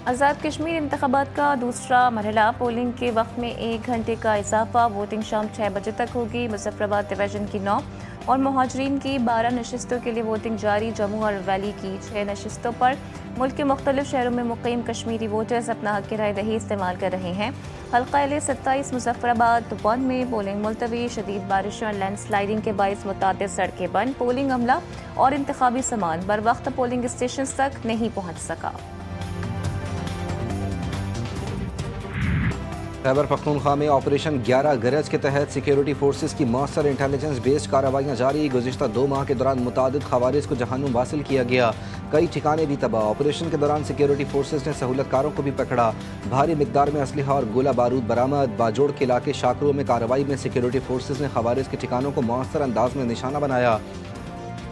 آزاد کشمیر انتخابات کا دوسرا مرحلہ پولنگ کے وقت میں 1 گھنٹے کا اضافہ، ووٹنگ شام 6 بجے تک ہوگی۔ مظفر آباد ڈویژن کی 9 اور مہاجرین کی 12 نشستوں کے لیے ووٹنگ جاری۔ جموں اور ویلی کی 6 نشستوں پر ملک کے مختلف شہروں میں مقیم کشمیری ووٹرز اپنا حق رائے دہی استعمال کر رہے ہیں۔ حلقہ L27 مظفر آباد 1 میں پولنگ ملتوی، شدید بارشوں اور لینڈ سلائیڈنگ کے باعث متعدد سڑکیں بند، پولنگ عملہ اور انتخابی سامان بروقت پولنگ اسٹیشنز تک نہیں پہنچ سکا۔ خیبر پختونخوا میں آپریشن 11 گرج کے تحت سیکیورٹی فورسز کی مؤثر انٹیلیجنس بیسڈ کارروائیاں جاری۔ گزشتہ 2 ماہ کے دوران متعدد خوارج کو جہنم حاصل کیا گیا، کئی ٹھکانے بھی تباہ۔ آپریشن کے دوران سیکیورٹی فورسز نے سہولت کاروں کو بھی پکڑا، بھاری مقدار میں اسلحہ اور گولہ بارود برآمد۔ باجوڑ کے علاقے شاکرو میں کارروائی میں سیکیورٹی فورسز نے خوارج کے ٹھکانوں کو مؤثر انداز میں نشانہ بنایا۔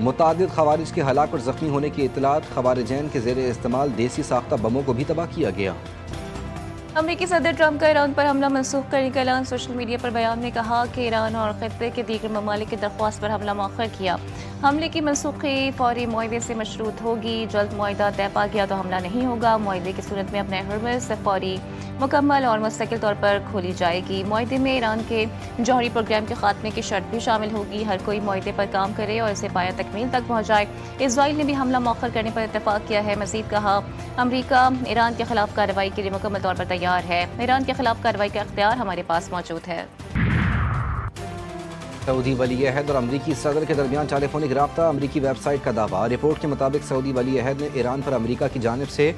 متعدد خوارج کے ہلاک اور زخمی ہونے کی اطلاعات۔ خوارجین کے زیر استعمال دیسی ساختہ بموں کو بھی تباہ کیا گیا۔ امریکی صدر ٹرمپ کا ایران پر حملہ منسوخ کرنے کا اعلان۔ سوشل میڈیا پر بیان میں کہا کہ ایران اور خطے کے دیگر ممالک کی درخواست پر حملہ مؤخر کیا۔ حملے کی منسوخی فوری معاہدے سے مشروط ہوگی، جلد معاہدہ طے پا گیا تو حملہ نہیں ہوگا۔ معاہدے کی صورت میں اپنے ہرمز فوری، مکمل اور مستقل طور پر کھولی جائے گی۔ معاہدے میں ایران کے جوہری پروگرام کے خاتمے کی شرط بھی شامل ہوگی، ہر کوئی معاہدے پر کام کرے اور اسے پایہ تکمیل تک پہنچائے۔ اسرائیل نے بھی حملہ مؤخر کرنے پر اتفاق کیا ہے۔ مزید کہا، امریکہ ایران کے خلاف کارروائی کے لیے مکمل طور پر تیار ہے۔ ایران کے خلاف کارروائی کا اختیار ہمارے پاس موجود ہے۔ سعودی ولی عہد اور امریکی صدر کے درمیان ٹیلی فونک رابطہ۔ امریکی ویب سائٹ کا دعویٰ۔ رپورٹ کے مطابق سعودی ولی عہد نے ایران پر امریکہ کی جانب سے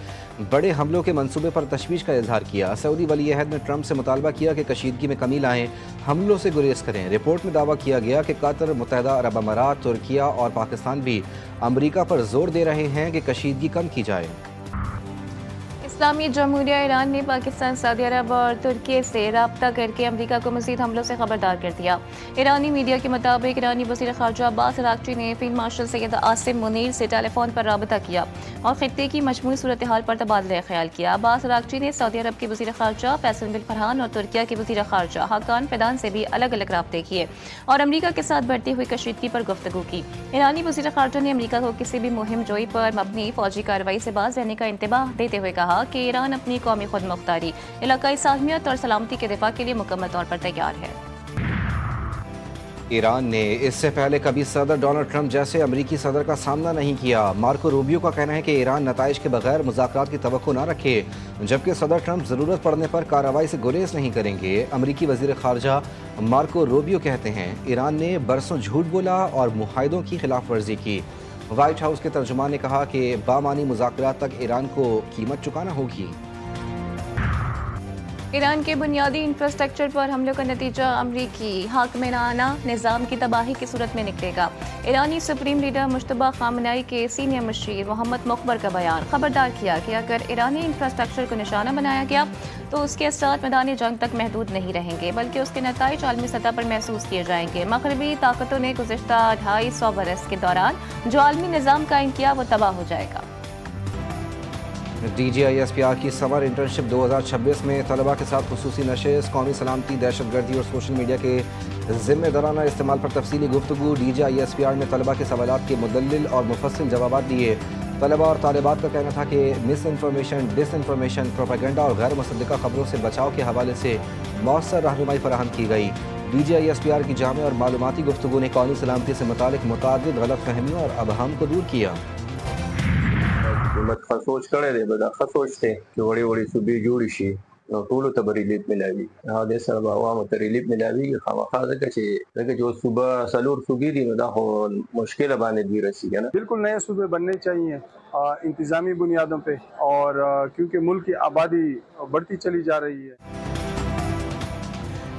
بڑے حملوں کے منصوبے پر تشویش کا اظہار کیا۔ سعودی ولی عہد نے ٹرمپ سے مطالبہ کیا کہ کشیدگی میں کمی لائیں، حملوں سے گریز کریں۔ رپورٹ میں دعویٰ کیا گیا کہ قطر، متحدہ عرب امارات، ترکیہ اور پاکستان بھی امریکہ پر زور دے رہے ہیں کہ کشیدگی کم کی جائے۔ اسلامی جمہوریہ ایران نے پاکستان، سعودی عرب اور ترکی سے رابطہ کر کے امریکہ کو مزید حملوں سے خبردار کر دیا۔ ایرانی میڈیا کے مطابق ایرانی وزیر خارجہ عباس اراغچی نے فیلڈ مارشل سید عاصم منیر سے ٹیلی فون پر رابطہ کیا اور خطے کی مجموعی صورتحال پر تبادلہ خیال کیا۔ عباس اراغچی نے سعودی عرب کے وزیر خارجہ فیصل بن فرحان اور ترکیہ کے وزیر خارجہ حاکان فیدان سے بھی الگ الگ رابطے کیے اور امریکہ کے ساتھ بڑھتی ہوئی کشیدگی پر گفتگو کی۔ ایرانی وزیر خارجہ نے امریکہ کو کسی بھی مہم جوئی پر مبنی فوجی کارروائی سے باز رہنے کا انتباہ دیتے ہوئے کہا کہ ایران اپنی قومی خود مختاری، علاقائی سالمیت اور سلامتی کے دفاع کے لیے مکمل طور پر تیار ہے۔ ایران نے اس سے پہلے کبھی صدر ڈونلڈ ٹرمپ جیسے امریکی صدر کا سامنا نہیں کیا۔ مارکو روبیو کا کہنا ہے کہ ایران نتائج کے بغیر مذاکرات کی توقع نہ رکھے، جبکہ صدر ٹرمپ ضرورت پڑنے پر کارروائی سے گریز نہیں کریں گے۔ امریکی وزیر خارجہ مارکو روبیو کہتے ہیں ایران نے برسوں جھوٹ بولا اور معاہدوں کی خلاف ورزی کی۔ وائٹ ہاؤس کے ترجمان نے کہا کہ بامعنی مذاکرات تک ایران کو قیمت چکانا ہوگی۔ ایران کے بنیادی انفراسٹرکچر پر حملوں کا نتیجہ امریکی حاکمرانہ نظام کی تباہی کی صورت میں نکلے گا۔ ایرانی سپریم لیڈر مجتبی خامنہئی کے سینئر مشیر محمد مخبر کا بیان۔ خبردار کیا کہ اگر ایرانی انفراسٹرکچر کو نشانہ بنایا گیا تو اس کے اثرات میدان جنگ تک محدود نہیں رہیں گے، بلکہ اس کے نتائج عالمی سطح پر محسوس کیے جائیں گے۔ مغربی طاقتوں نے گزشتہ 250 برس کے دوران جو عالمی نظام قائم کیا وہ تباہ ہو جائے گا۔ DGISPR کی سمر انٹرنشپ 2026 میں طلباء کے ساتھ خصوصی نشست، قومی سلامتی، دہشت گردی اور سوشل میڈیا کے ذمہ دارانہ استعمال پر تفصیلی گفتگو۔ DGISPR میں طلباء کے سوالات کے مدلل اور مفصل جوابات دیے۔ طلباء اور طالبات کا کہنا تھا کہ مس انفارمیشن، ڈس انفارمیشن، پروپیگنڈا اور غیر مصدقہ خبروں سے بچاؤ کے حوالے سے مؤثر رہنمائی فراہم کی گئی۔ DGISPR کی جامع اور معلوماتی گفتگو نے قومی سلامتی سے متعلق متعدد غلط فہمیوں اور ابہام کو دور کیا۔ حکومت خسوچ کړی دی، به دا خسوچ دی چې وړې وړې صوبې جوړې شي نو ټولو ته به ریلیف ملاوي. دې سره به عوامو ته ریلیف ملاویږي خامخا، ځکه چې اوس صوبه 4 صوبې دي نو دا خو مشکله باندې دوی رسېږي نه. بالکل نئے صوبے بننے چاہیے انتظامی بنیادوں پہ، اور کیونکہ ملک کی آبادی بڑھتی چلی جا رہی ہے۔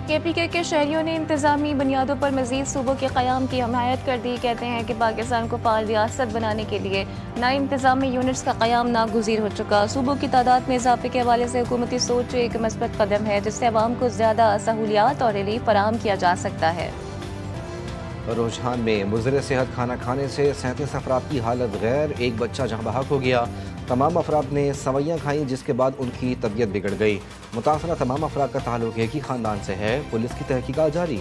KPK کے شہریوں نے انتظامی بنیادوں پر مزید صوبوں کے قیام کی حمایت کر دی۔ کہتے ہیں کہ پاکستان کو فعال ریاست بنانے کے لیے نئے انتظامی یونٹس کا قیام ناگزیر ہو چکا۔ صوبوں کی تعداد میں اضافے کے حوالے سے حکومتی سوچ ایک مثبت قدم ہے، جس سے عوام کو زیادہ سہولیات اور ریلیف فراہم کیا جا سکتا ہے۔ رجحان میں مضر صحت کھانا کھانے سے 37 افراد کی حالت غیر، ایک بچہ جہاں بحق ہو گیا۔ تمام افراد نے سوئیاں کھائیں جس کے بعد ان کی طبیعت بگڑ گئی۔ متاثرہ تمام افراد کا تعلق ایک ہی خاندان سے ہے۔ پولیس کی تحقیقات جاری۔